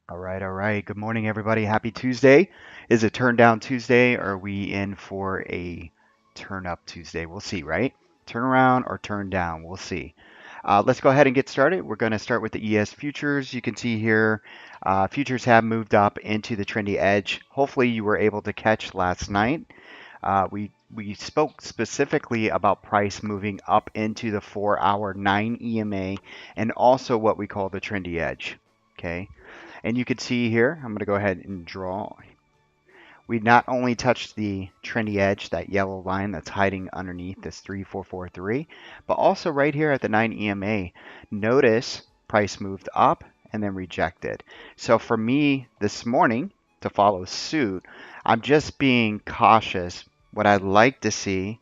All right. Good morning, everybody. Happy Tuesday. Is it turn down Tuesday or are we in for a turn up Tuesday? We'll see, right? Turn around or turn down. We'll see. Let's go ahead and get started. We're going to start with the ES futures. You can see here, futures have moved up into the trendy edge. Hopefully, you were able to catch last night. We spoke specifically about price moving up into the 4-hour 9 EMA and also what we call the trendy edge. Okay. And you can see here, I'm going to go ahead and draw. We not only touched the trendy edge, that yellow line that's hiding underneath this 3443, but also right here at the 9 EMA. Notice price moved up and then rejected. So for me this morning to follow suit, I'm just being cautious. What I'd like to see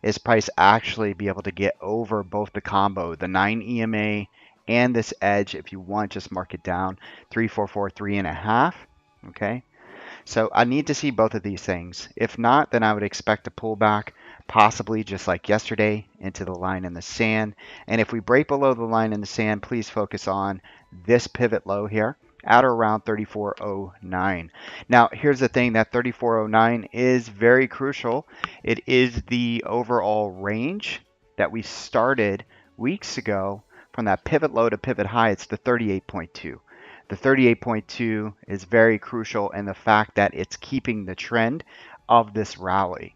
is price actually be able to get over both the combo, the 9 EMA and this edge. If you want, just mark it down, 3443.5. Okay, so I need to see both of these things. If not, then I would expect a pullback, possibly just like yesterday, into the line in the sand. And if we break below the line in the sand, please focus on this pivot low here at or around 3409. Now, here's the thing, that 3409 is very crucial. It is the overall range that we started weeks ago from that pivot low to pivot high. It's the 38.2. The 38.2 is very crucial in the fact that it's keeping the trend of this rally.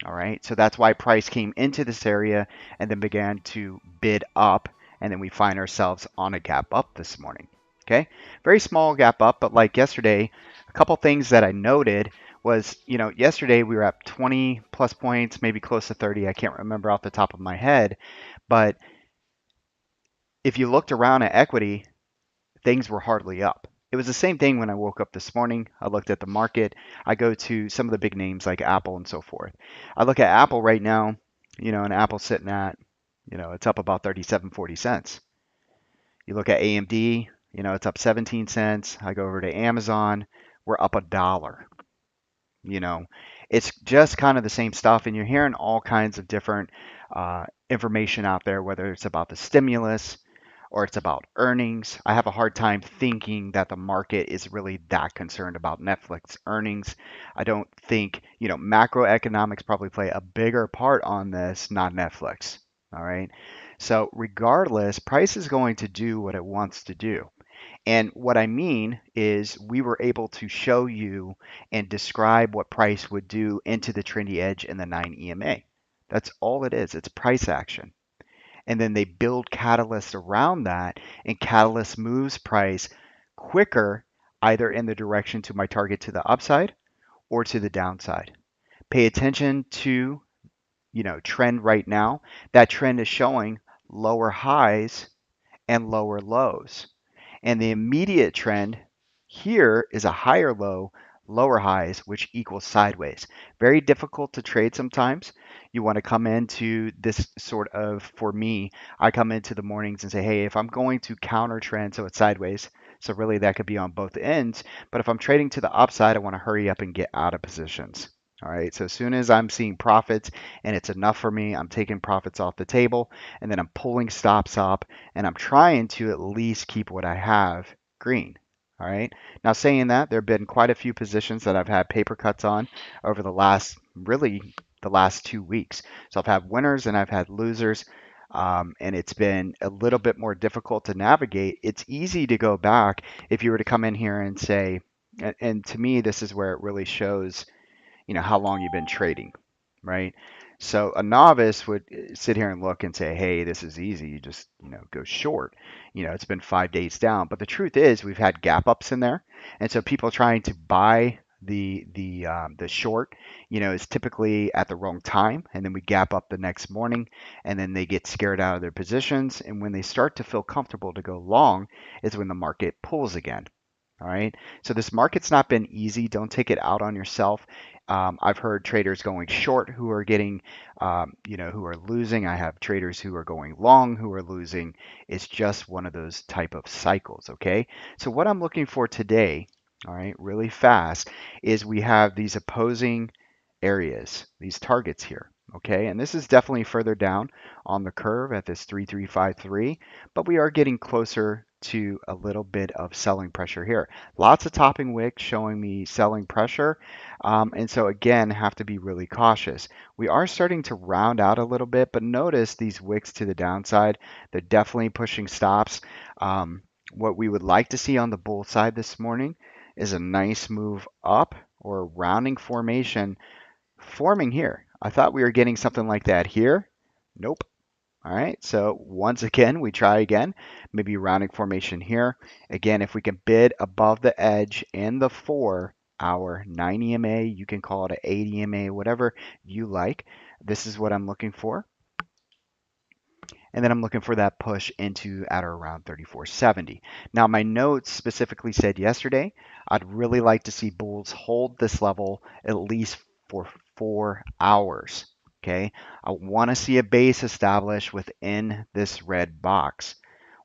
All right, so that's why price came into this area and then began to bid up, and then we find ourselves on a gap up this morning. Okay, very small gap up, but like yesterday, a couple things that I noted was, yesterday we were at 20 plus points, maybe close to 30. I can't remember off the top of my head, but if you looked around at equity, things were hardly up. It was the same thing when I woke up this morning. I looked at the market. I go to some of the big names like Apple and so forth. I look at Apple right now, and Apple's sitting at, it's up about 37.40 cents. You look at AMD, it's up 17 cents. I go over to Amazon, we're up $1. You know, it's just kind of the same stuff, and you're hearing all kinds of different information out there, whether it's about the stimulus or it's about earnings. I have a hard time thinking that the market is really that concerned about Netflix earnings. I don't think, macroeconomics probably play a bigger part on this, not Netflix. All right. So, regardless, price is going to do what it wants to do. And what I mean is we were able to show you and describe what price would do into the trendy edge in the 9 EMA. That's all it is. It's price action. And then they build catalysts around that, and catalyst moves price quicker either in the direction to my target to the upside or to the downside. Pay attention to, trend right now. That trend is showing lower highs and lower lows. And the immediate trend here is a higher low, lower highs, which equals sideways. Very difficult to trade sometimes. You want to come into this sort of, for me, I come into the mornings and say, hey, if I'm going to counter trend, so it's sideways. So really that could be on both ends. But if I'm trading to the upside, I want to hurry up and get out of positions. All right, so as soon as I'm seeing profits and it's enough for me, I'm taking profits off the table and then I'm pulling stops up and I'm trying to at least keep what I have green. All right. Now, saying that, there have been quite a few positions that I've had paper cuts on over the last 2 weeks. So I've had winners and I've had losers. And it's been a little bit more difficult to navigate. It's easy to go back if you were to come in here and say, and to me, this is where it really shows, how long you've been trading, right? So a novice would sit here and look and say, "Hey, this is easy. You just, go short. It's been 5 days down." But the truth is, we've had gap ups in there, and so people trying to buy the short, is typically at the wrong time, and then we gap up the next morning, and then they get scared out of their positions, and when they start to feel comfortable to go long, is when the market pulls again. All right. So this market's not been easy. Don't take it out on yourself. I've heard traders going short who are getting, who are losing. I have traders who are going long who are losing. It's just one of those type of cycles. Okay. So what I'm looking for today, all right, really fast, is we have these opposing areas, these targets here. Okay, and this is definitely further down on the curve at this 3353, but we are getting closer to a little bit of selling pressure here. Lots of topping wicks showing me selling pressure, and so again, have to be really cautious. We are starting to round out a little bit, but notice these wicks to the downside, they're definitely pushing stops. What we would like to see on the bull side this morning is a nice move up or a rounding formation forming here. I thought we were getting something like that here. Nope. All right, so once again, we try again, maybe rounding formation here. Again, if we can bid above the edge in the 4 hour 9 EMA, you can call it an 8 EMA, whatever you like. This is what I'm looking for. And then I'm looking for that push into at or around 34.70. Now, my notes specifically said yesterday, I'd really like to see bulls hold this level at least for 4 hours. Okay, I want to see a base established within this red box.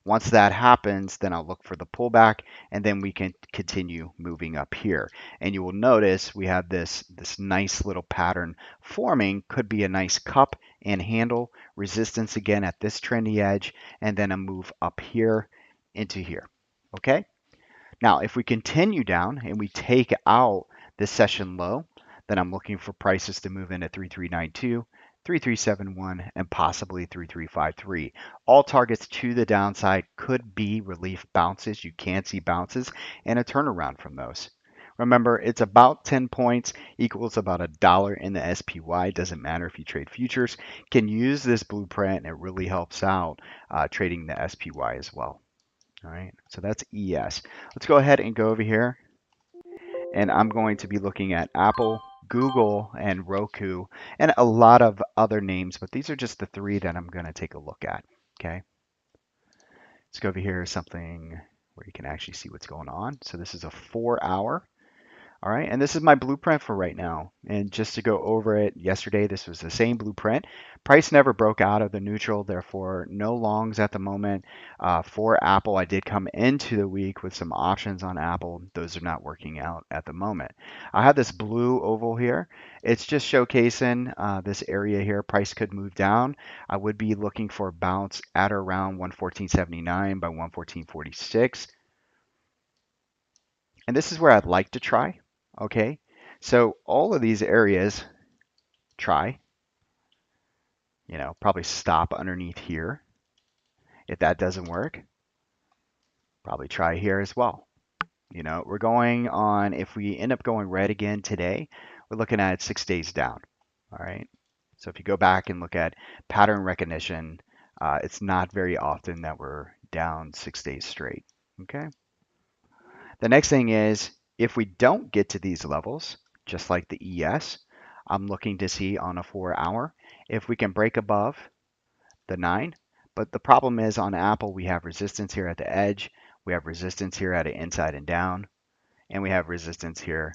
Once that happens, then I'll look for the pullback and then we can continue moving up here. And you will notice we have this nice little pattern forming. Could be a nice cup and handle, resistance again at this trendy edge, and then a move up here into here. Okay? Now, if we continue down and we take out this session low, then I'm looking for prices to move into 3392, 3371, and possibly 3353. All targets to the downside could be relief bounces. You can see bounces and a turnaround from those. Remember, it's about 10 points equals about $1 in the SPY. Doesn't matter if you trade futures. Can use this blueprint and it really helps out trading the SPY as well. All right, so that's ES. Let's go ahead and go over here, and I'm going to be looking at Apple, Google, and Roku, and a lot of other names, but these are just the three that I'm going to take a look at. Okay, let's go over here, something where you can actually see what's going on. So this is a 4 hour. All right, and this is my blueprint for right now. And just to go over it, yesterday this was the same blueprint. Price never broke out of the neutral, therefore no longs at the moment. For Apple, I did come into the week with some options on Apple. Those are not working out at the moment. I have this blue oval here. It's just showcasing this area here. Price could move down. I would be looking for a bounce at or around 114.79 by 114.46. And this is where I'd like to try. Okay, so all of these areas, try, probably stop underneath here. If that doesn't work, probably try here as well. We're going on, if we end up going red again today, we're looking at 6 days down. All right, so if you go back and look at pattern recognition, it's not very often that we're down 6 days straight. Okay. The next thing is if we don't get to these levels, just like the ES, I'm looking to see on a 4 hour if we can break above the 9. But the problem is on Apple, we have resistance here at the edge, we have resistance here at an inside and down, and we have resistance here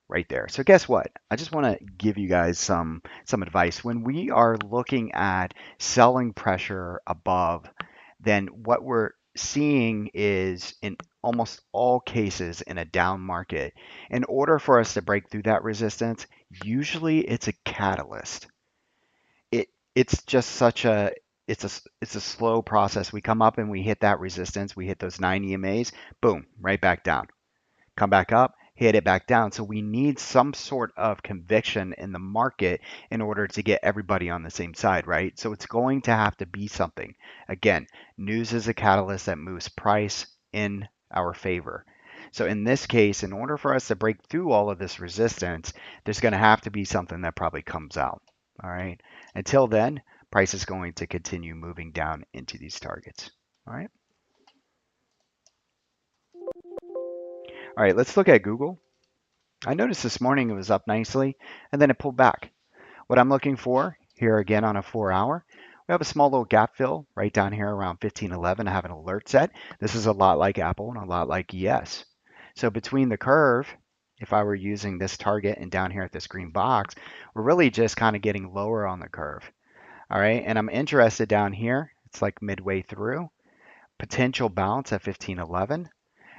right there. So guess what? I just want to give you guys some advice. When we are looking at selling pressure above, then what we're seeing is in almost all cases in a down market, in order for us to break through that resistance, usually it's a catalyst. It's just such a it's a slow process. We come up and we hit that resistance, we hit those 9 EMAs, boom, right back down. Come back up, hit it back down. So we need some sort of conviction in the market in order to get everybody on the same side, right? So it's going to have to be something. Again, news is a catalyst that moves price in our favor. So in this case, in order for us to break through all of this resistance, there's going to have to be something that probably comes out. All right. Until then, price is going to continue moving down into these targets. All right. All right, let's look at Google. I noticed this morning it was up nicely and then it pulled back. What I'm looking for here again on a 4 hour, we have a small little gap fill right down here around 1511. I have an alert set. This is a lot like Apple and a lot like ES. So between the curve, if I were using this target and down here at this green box, we're really just kind of getting lower on the curve. All right, and I'm interested down here. It's like midway through. Potential bounce at 1511.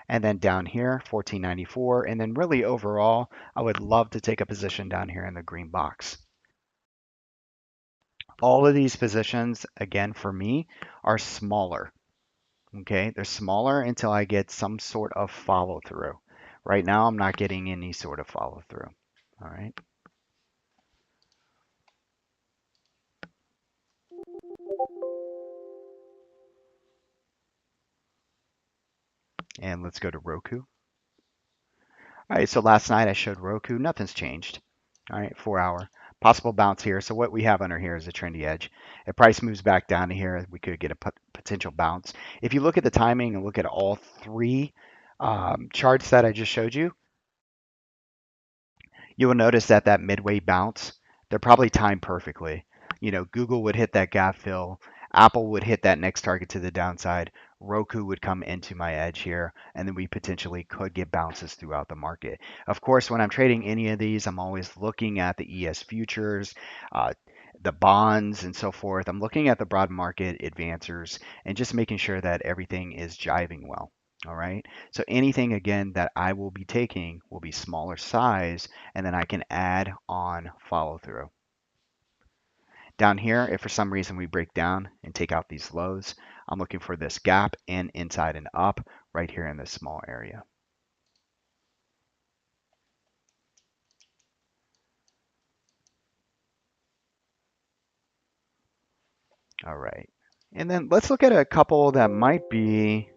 And then down here, 1494. And then really overall, I would love to take a position down here in the green box. All of these positions, again, for me, are smaller. Okay, they're smaller until I get some sort of follow through. Right now, I'm not getting any sort of follow through. All right, and let's go to Roku. All right, so last night I showed Roku, nothing's changed. All right, 4 hour. Possible bounce here. So what we have under here is a trendy edge. If price moves back down to here, we could get a potential bounce. If you look at the timing and look at all three charts that I just showed you, you will notice that that midway bounce, they're probably timed perfectly. You know, Google would hit that gap fill, Apple would hit that next target to the downside, Roku would come into my edge here, and then we potentially could get bounces throughout the market. Of course, when I'm trading any of these, I'm always looking at the ES futures, uh, the bonds, and so forth. I'm looking at the broad market advancers and just making sure that everything is jiving well. All right. So anything again that I will be taking will be smaller size, and then I can add on follow through. Down here, if for some reason we break down and take out these lows, I'm looking for this gap in, inside, and up right here in this small area. All right. And then let's look at a couple that might be,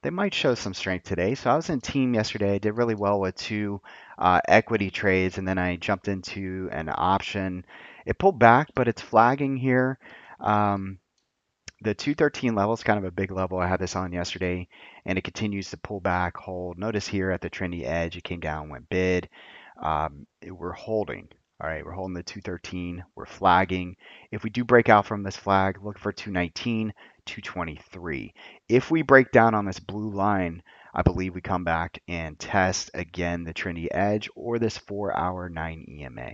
they might show some strength today. So I was in team yesterday. I did really well with two equity trades, and then I jumped into an option. It pulled back, but it's flagging here. Um, the 213 level is kind of a big level. I had this on yesterday, and it continues to pull back, hold. Notice here at the trendy edge, it came down, went bid. We're holding. All right, we're holding the 213. We're flagging. If we do break out from this flag, look for 219, 223. If we break down on this blue line, I believe we come back and test again the trendy edge or this 4-hour 9 EMA.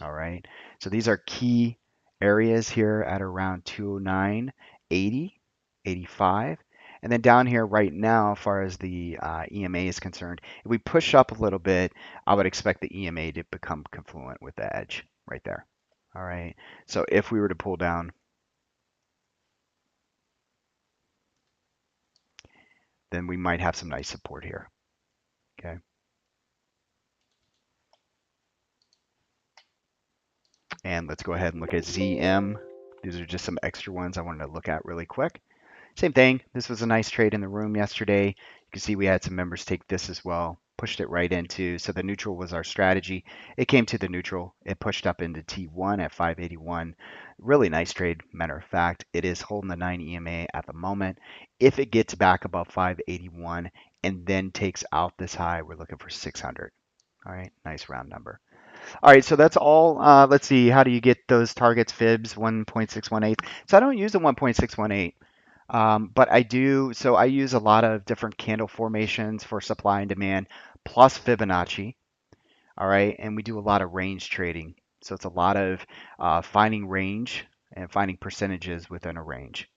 All right. So these are key areas here at around 209, 80, 85. And then down here right now, as far as the EMA is concerned, if we push up a little bit, I would expect the EMA to become confluent with the edge right there. All right. So if we were to pull down, then we might have some nice support here. Okay. And let's go ahead and look at ZM. These are just some extra ones I wanted to look at really quick. Same thing. This was a nice trade in the room yesterday. You can see we had some members take this as well. Pushed it right into, so the neutral was our strategy. It came to the neutral. It pushed up into T1 at 581. Really nice trade. Matter of fact, it is holding the 9 EMA at the moment. If it gets back above 581 and then takes out this high, we're looking for 600. All right, nice round number. All right, so that's all. Let's see, how do you get those targets, fibs, 1.618? So I don't use the 1.618. But I do, so I use a lot of different candle formations for supply and demand, plus Fibonacci. All right, and we do a lot of range trading. So it's a lot of finding range and finding percentages within a range.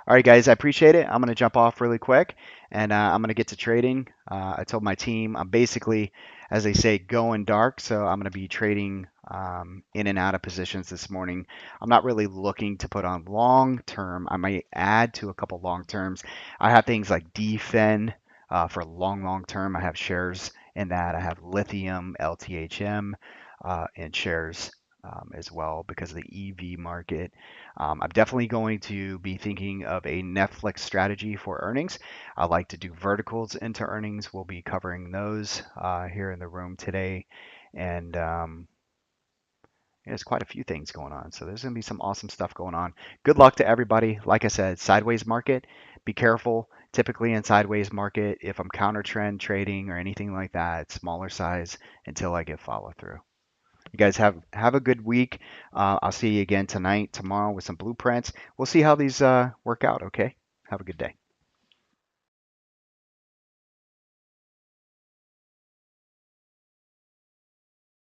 All right, guys, I appreciate it. I'm going to jump off really quick and I'm going to get to trading. I told my team I'm basically, as they say, going dark. So I'm going to be trading in and out of positions this morning. I'm not really looking to put on long term. I might add to a couple long terms. I have things like DFIN for long term. I have shares in that. I have lithium, LTHM, and shares as well because of the EV market. I'm definitely going to be thinking of a Netflix strategy for earnings. I like to do verticals into earnings. We'll be covering those here in the room today. And there's quite a few things going on. So there's going to be some awesome stuff going on. Good luck to everybody. Like I said, sideways market, be careful. Typically in sideways market, if I'm counter trend trading or anything like that, it's smaller size until I get follow through. You guys have a good week. I'll see you again tonight, tomorrow with some blueprints. We'll see how these work out. Okay. Have a good day.